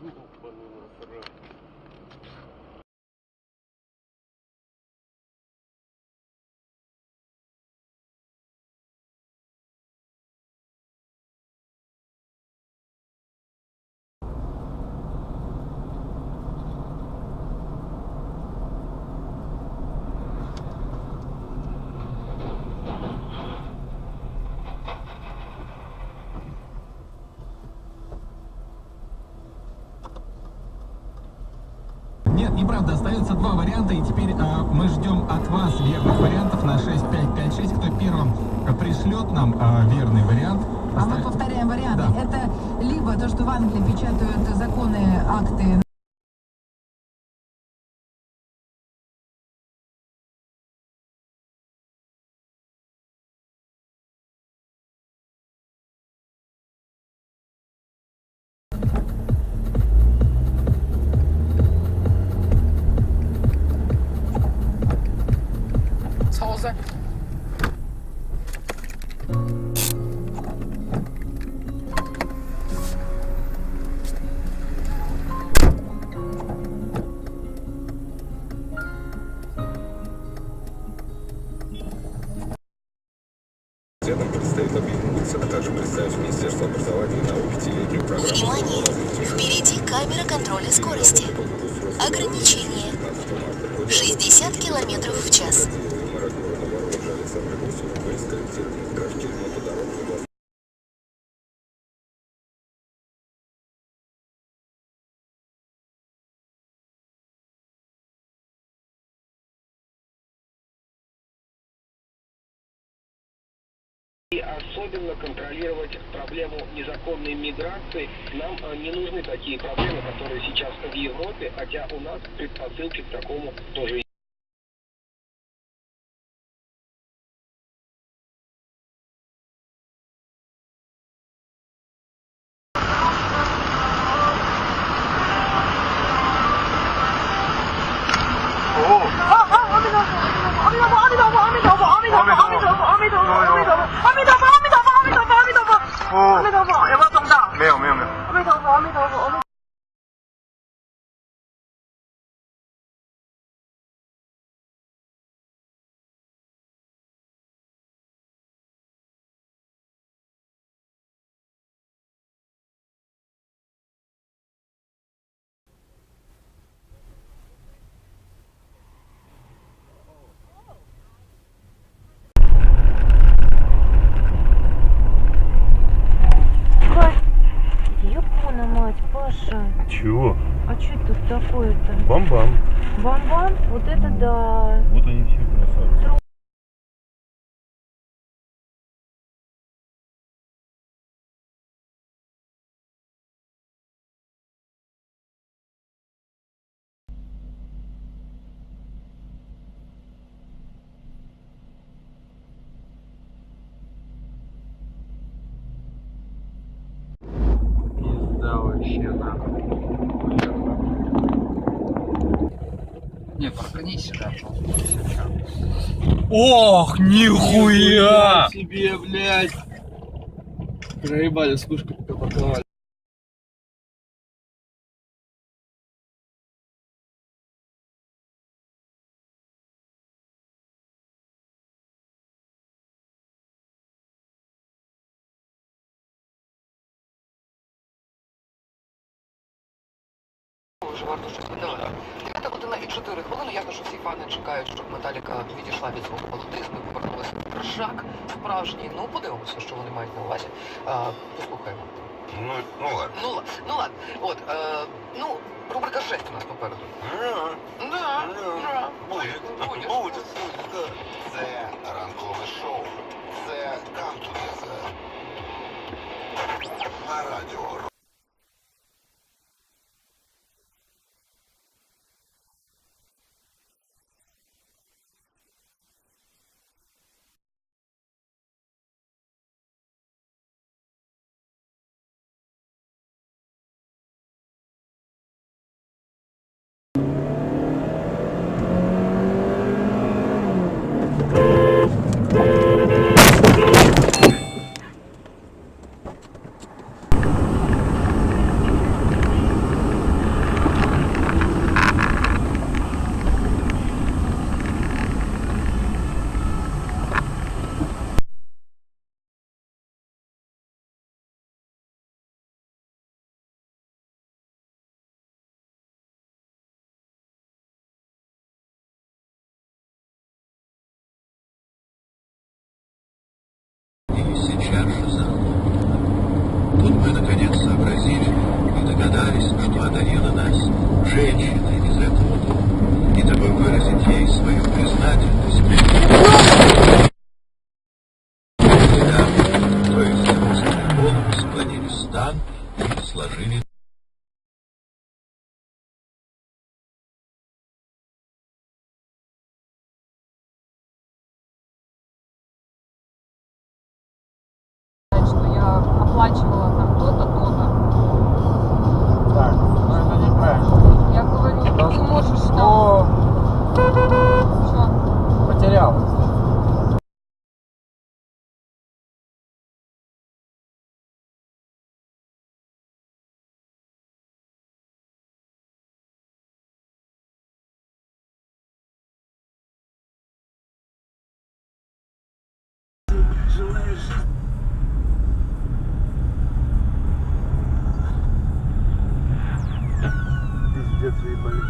Ёбаный насрать. Нет, неправда, остается два варианта, и теперь мы ждем от вас верных вариантов на 6556. Кто первым пришлет нам верный вариант. А мы повторяем варианты. Да. Это либо то, что в Англии печатают законы, акты. Нам предстоит объединиться, а также представить Министерство образования и науки пятилетнюю программу. Внимание! Впереди камера контроля скорости. Ограничение 60 км в час. И особенно контролировать проблему незаконной миграции. Нам не нужны такие проблемы, которые сейчас в Европе, хотя у нас предпосылки к такому тоже есть. Япона, мать, Паша. Чего? А что тут такое-то? Бам-бам. Бам-бам? Вот это да. Вот они все красавцы. Пизда вообще нахуй. Не, парканись сюда, Ох, нихуя! себе, блядь! Проебали с пушкой, пока парковали. Давай. 9 година і 4 хвилини. Ясно, що всі фани чекають, щоб Металіка відійшла від свого балотизму і повернулася в кришак справжній. Ну, подивимося, що вони мають на увазі. Послухаємо. Ну ладно. Ну ладно. От, рубрика «Жесть» у нас попереду. Буде. Це ранкове шоу. Це Come Together. На радіо. Тут мы наконец сообразили и догадались, что одарила нас женщина из этого дома, и дабы выразить ей свою признательность, то есть опустили голову, склонили стан и сложили. Что я оплачивала там то-то, то-то. Так, ну это неправильно. Я говорю, ты можешь там... О, Что? потерял. Пиздец, ебали.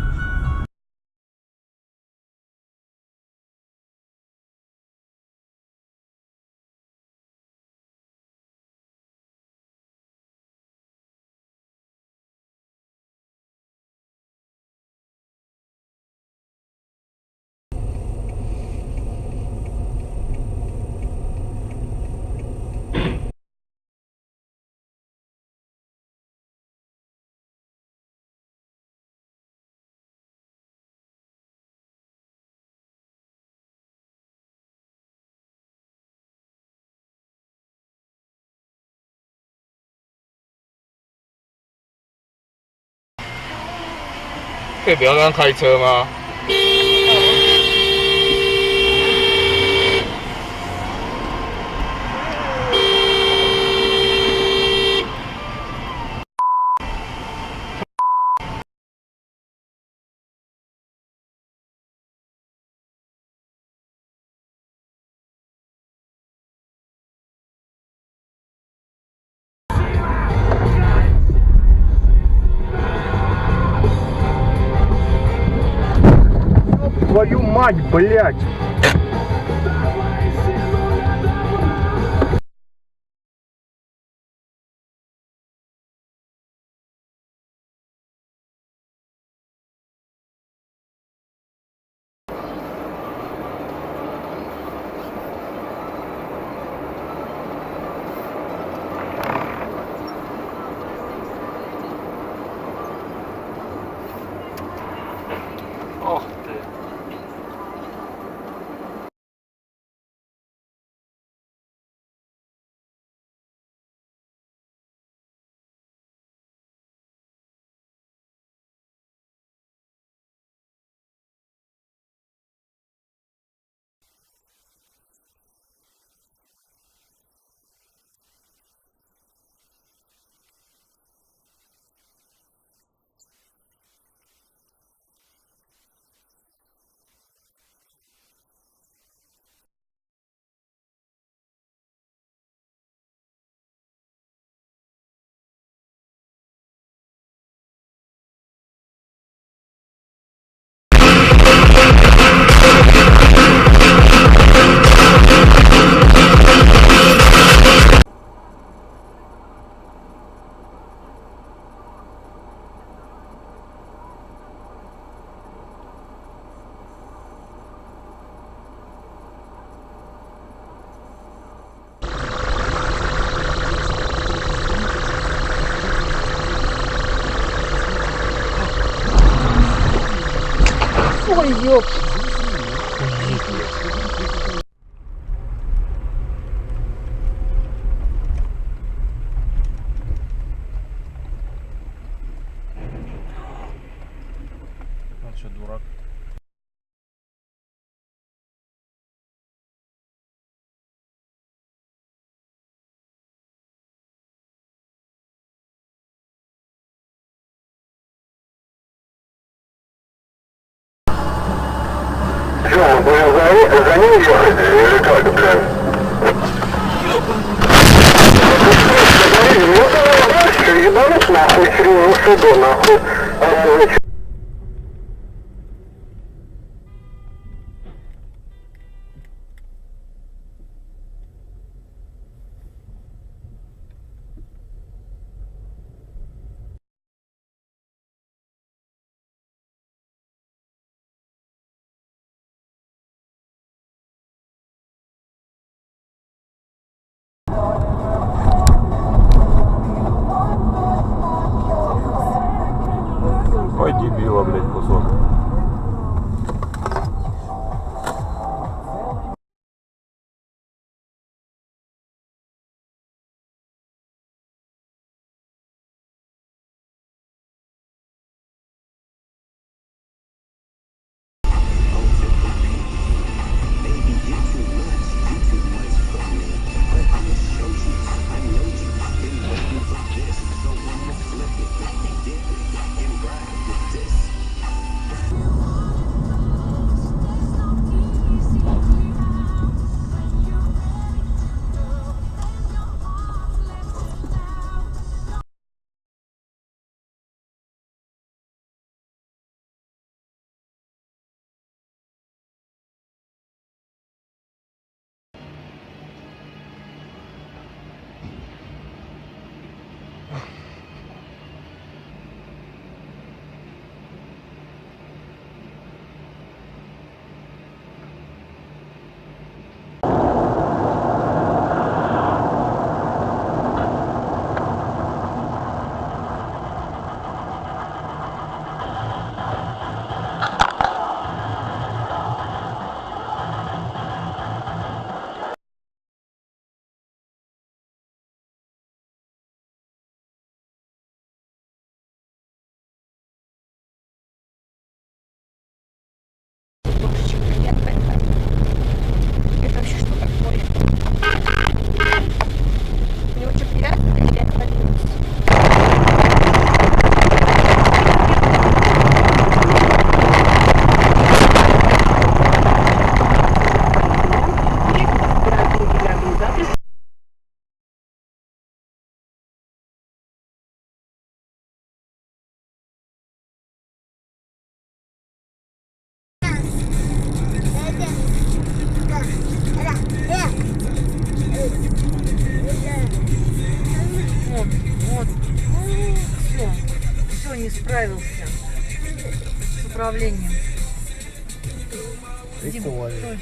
可以不要这样开车吗？Твою мать, блядь! Ох ты! Ой, ёп! Он что, дурак? Что, мы будем за ним ехать или как, блядь? Ну давай дальше, ебануть нахуй, через суду нахуй. Это вообще что такое? Мне очень приятно, и я отвалилась. Вот. Все, не справился с управлением. Дим, стой, стой.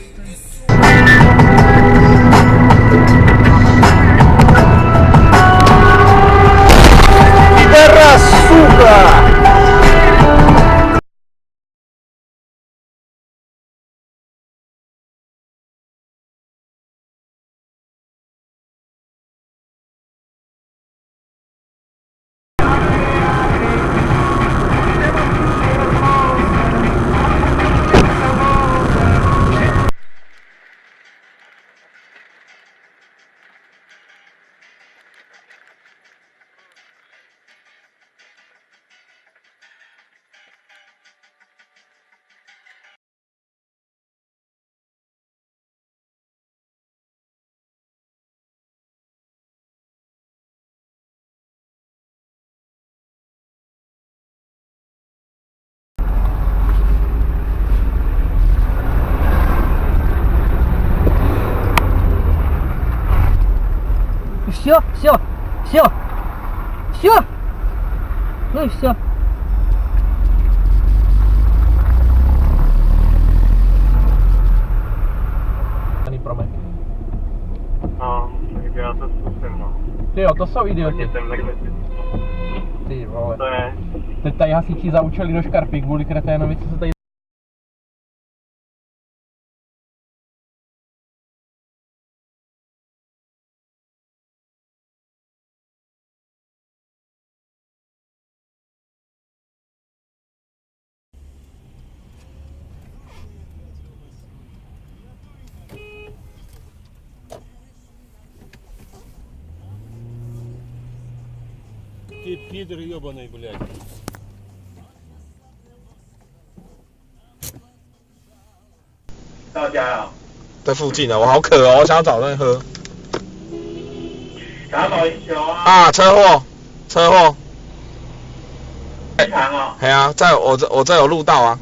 Пидорас, сука! Все, все, все, все. Ну и все. Pro mě. No, tak já to zkusím, no. Ty jo, to jsou idioti. Hodně ten takhle. Ty vole. To je. Teď tady hasiči zaučeli do škarpy kvůli kreténovi, co se tady... Ты пидор ебаный, блядь. 到家了。在附近啊，我好渴哦，我想要找东西喝。打保龄球啊。啊，车祸，车祸。现场哦。系啊，在我这有录到啊。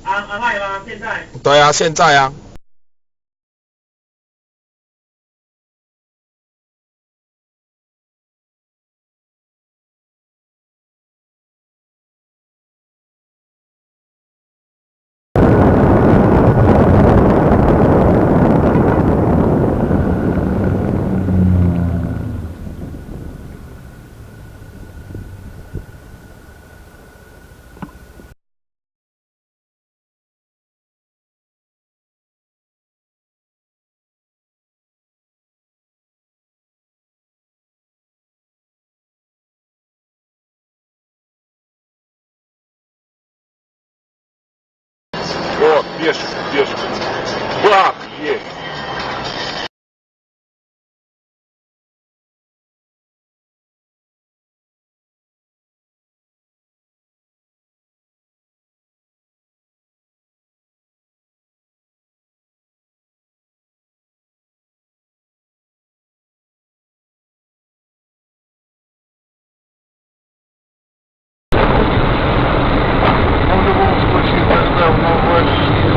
安排吗？现在？对啊，现在啊。Вот, пешка, пешка. Бах, есть. В любом случае, тогда в Новороссийске,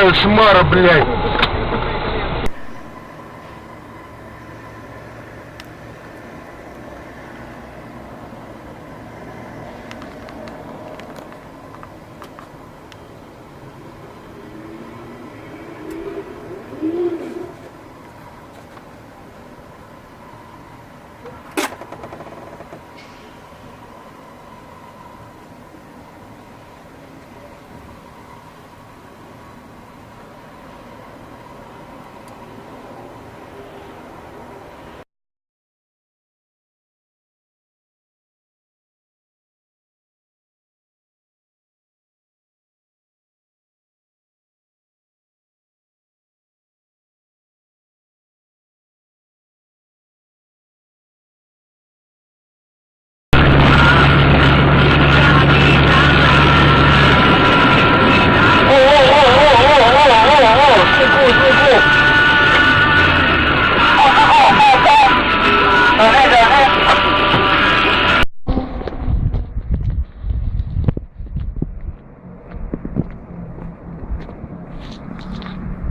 ебаная шмара, блядь.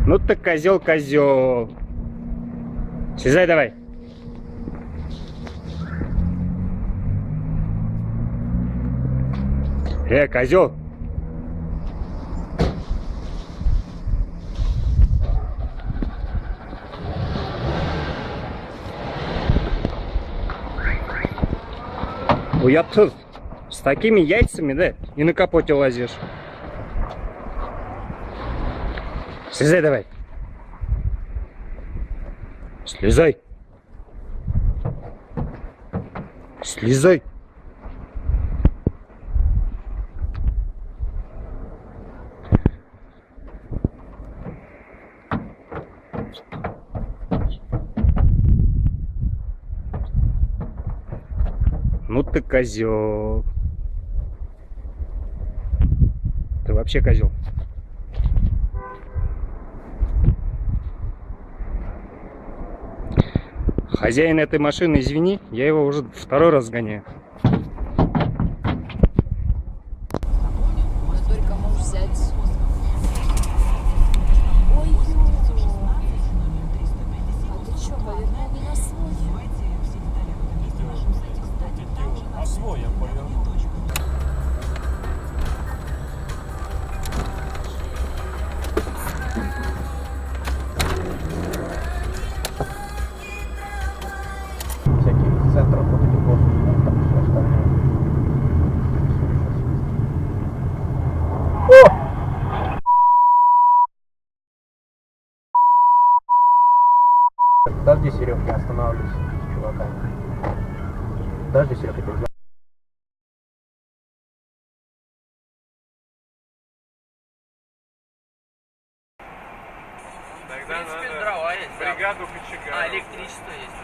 Ну ты козел. Слезай давай. Козел. Уяптыз. С такими яйцами, да? И на капоте лазишь. Слезай давай. Слезай. Слезай. Ну ты козел. Ты вообще козел. Хозяин этой машины, извини, я его уже второй раз гоняю. Только можешь взять. Ой, а ты что, повернул не на свой? А свой я повернул. Всяких центров вот этих вот, там все остальное. О! Подожди, Серег, я останавливаюсь с чуваками. Подожди, Серег, я тебя... В принципе, дрова есть. Бригаду кочегаров. А, электричество есть.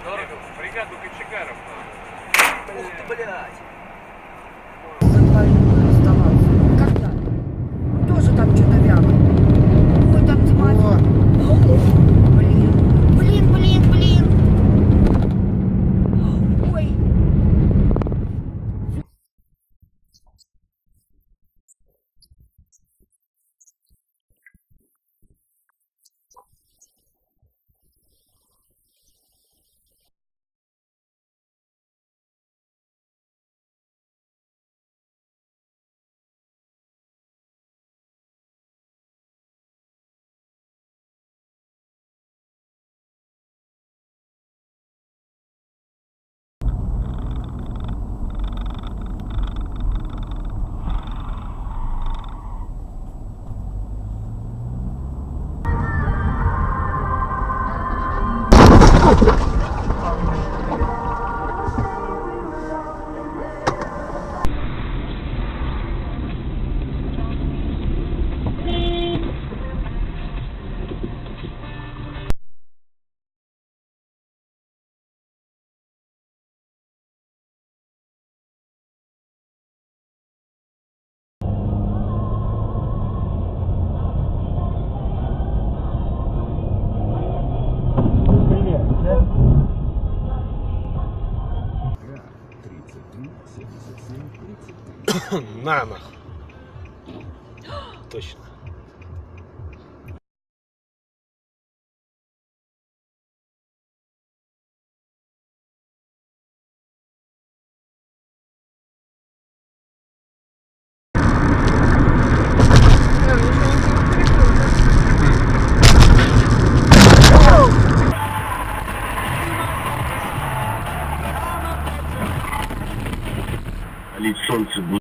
Дорого. Бригаду кочегаров надо. Ух ты, блядь. Когда? Тоже там что-то вяло. Ой, там смотри. Блин. Ой. На нах. Точно. палить солнце будет.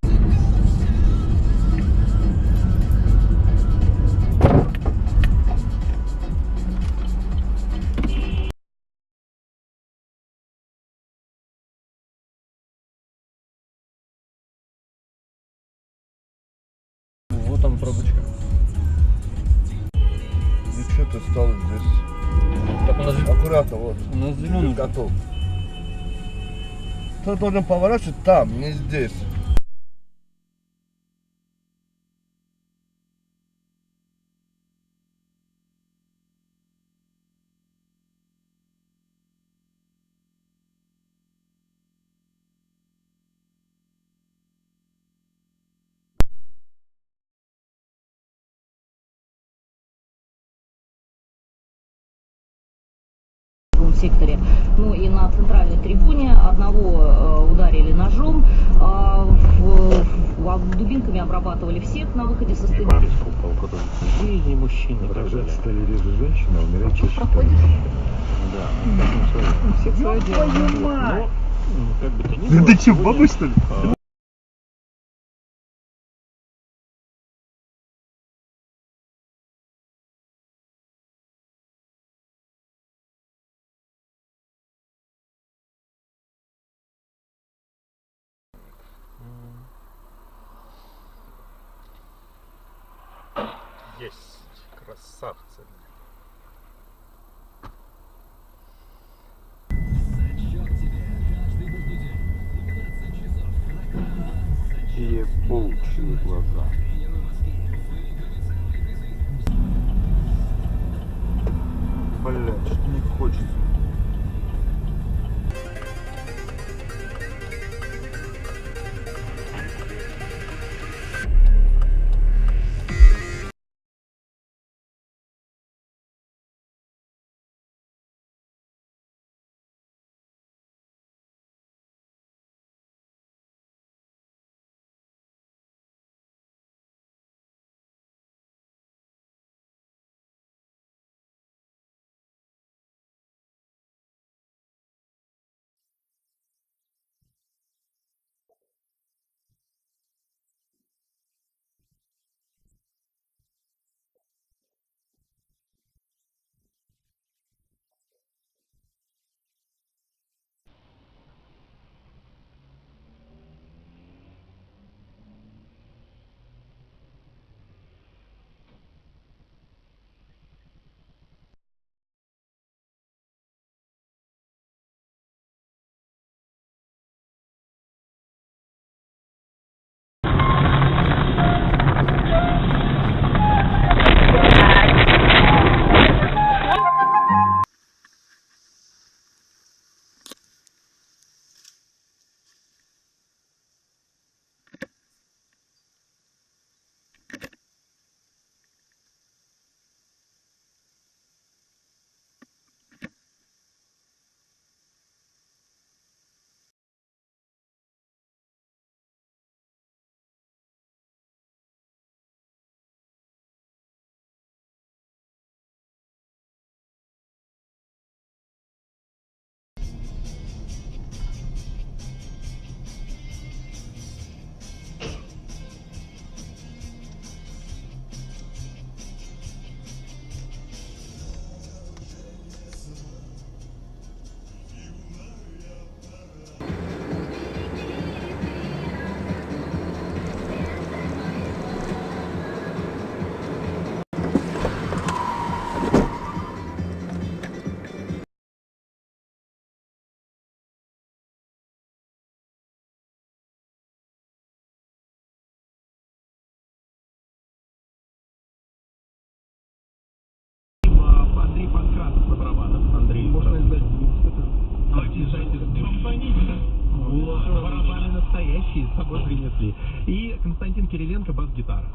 Вот там пробочка. И что ты стал здесь? Так у нас Аккуратно, вот. У нас зеленый готов. Ты должен поворачивать там, не здесь. Секторе. Ну и на центральной трибуне одного ударили ножом, дубинками обрабатывали всех на выходе со стадиона. Жизни мужчины рожать стали реже женщины, а умирать чаще. Да. Всех свое дело. Как бы то ни было. Ты что, баба что ли? Есть, красавцы. Какие паучьи глаза. Блядь, что не хочется. с собой принесли. И Константин Кириленко, бас-гитара.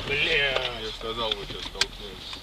Бля, я сказал, вы сейчас столкнулись.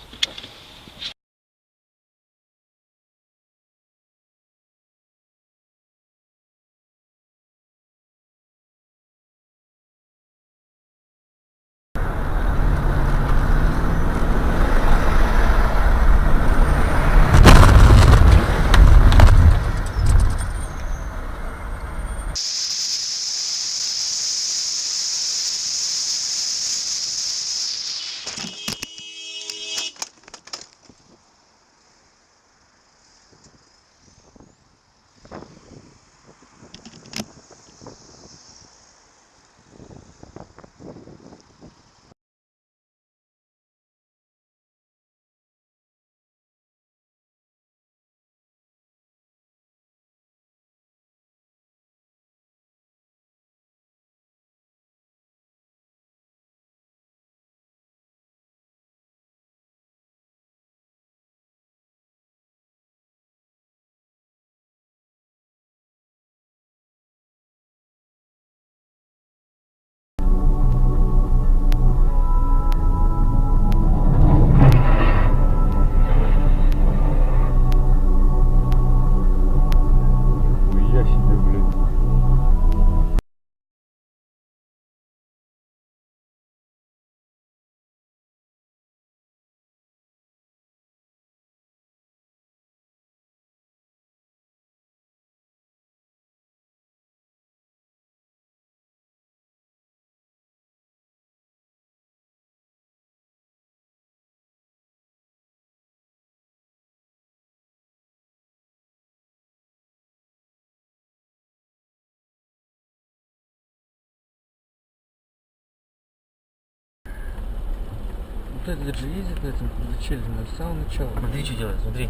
Вот этот же ездит на этом челленджере с самого начала. Смотри, что делает, смотри.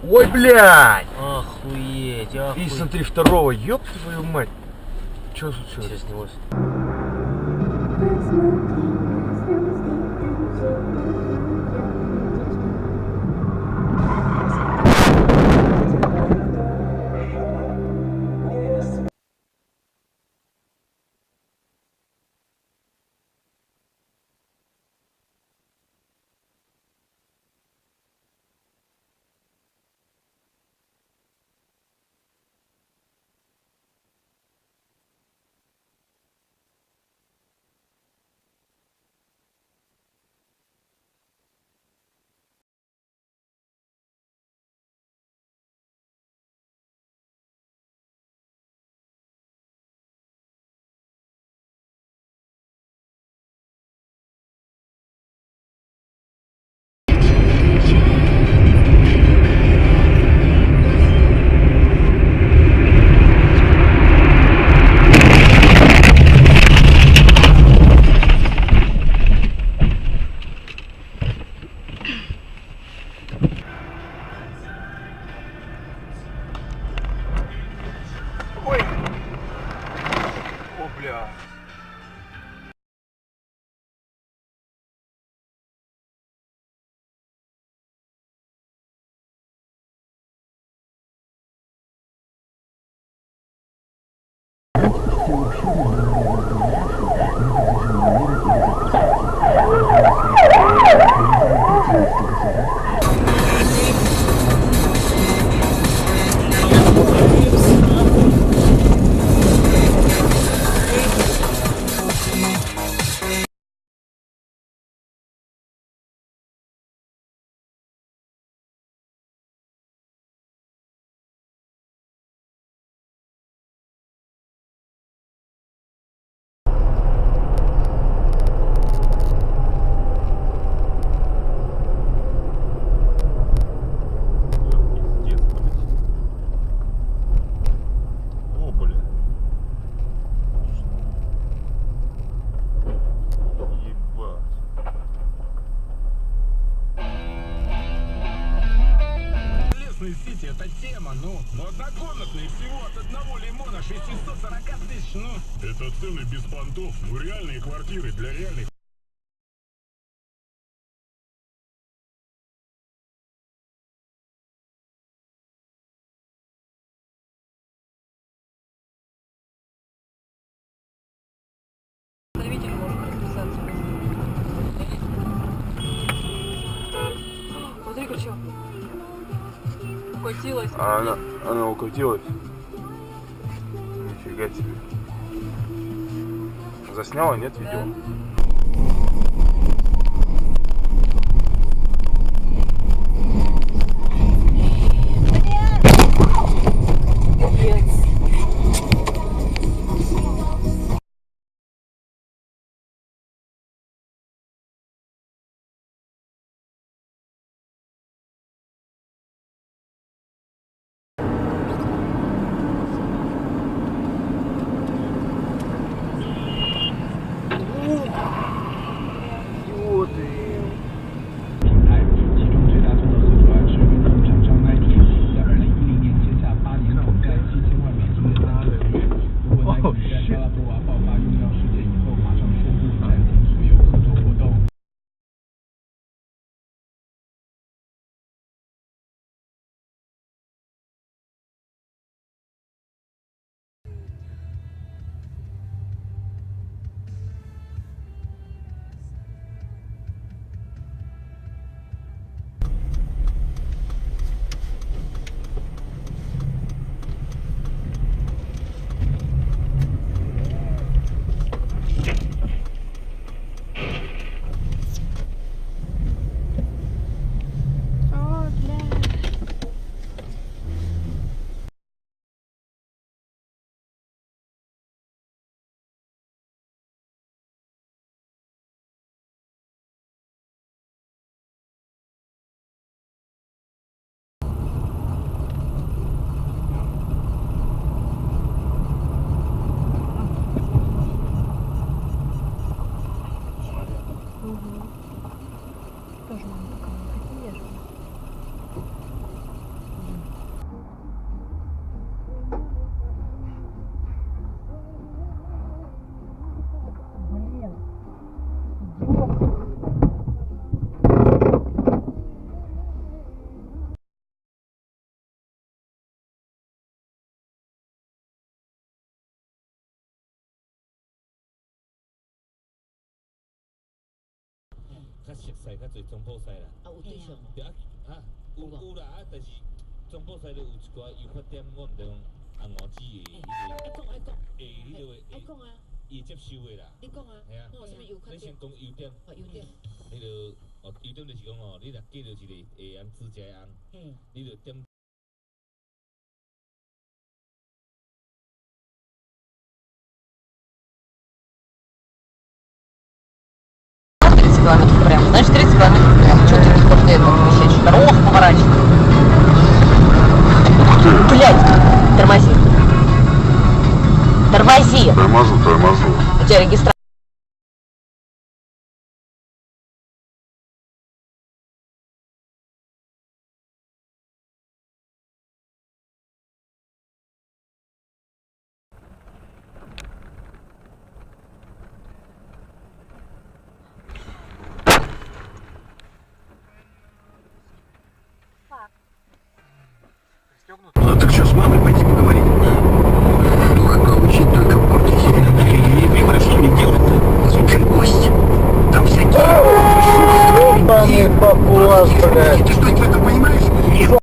Ой, блядь! Охуеть, охуеть. И смотри, второго, ёб твою мать. Чё случилось? Сейчас снялось. Это тема, ну однокомнатный всего от одного лимона 640 тысяч, ну. Это цены без понтов, ну реальные квартиры для реальных. Потребитель может расписаться. Смотри-ка, что? Укатилась. Она укатилась. Нифига себе. Засняла, нет, видео? 较熟悉较侪中部西啦。啊，有对象无？对啊，有啦啊，但是中部西咧有一寡诱发点，我毋知讲红毛子的爱讲，迄个爱讲啊，伊接受的啦。你讲啊，系啊。什么优缺点？你先讲优点。哦，优点。迄个优点就是讲你若嫁着一个会晓煮食的翁，你着点。километров прямо. Значит, 30 километров прямо. Что ты после этого вообще здорово поворачиваешь? Блядь, тормози. Тормози. Тормозу. У тебя регистрация. Ну так что, с мамой пойти поговорить? Хочет только портить себе настроение, а что мне делать-то? Слушай, гость, там всякие... Ебаный папуас, блядь. Ты что, это понимаешь? Нет.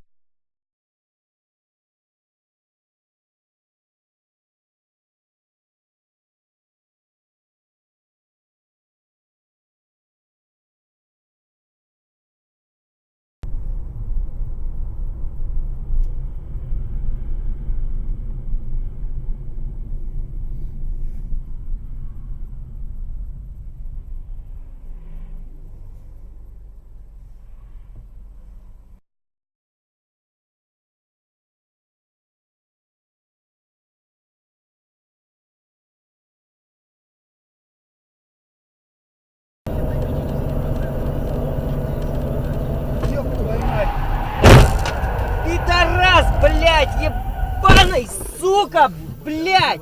Пидорас, блядь, ебаный, сука, блядь!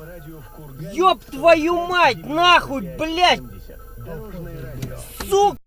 Ёб твою мать, нахуй, блядь! Сука!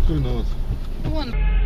Кто виноват? Вон.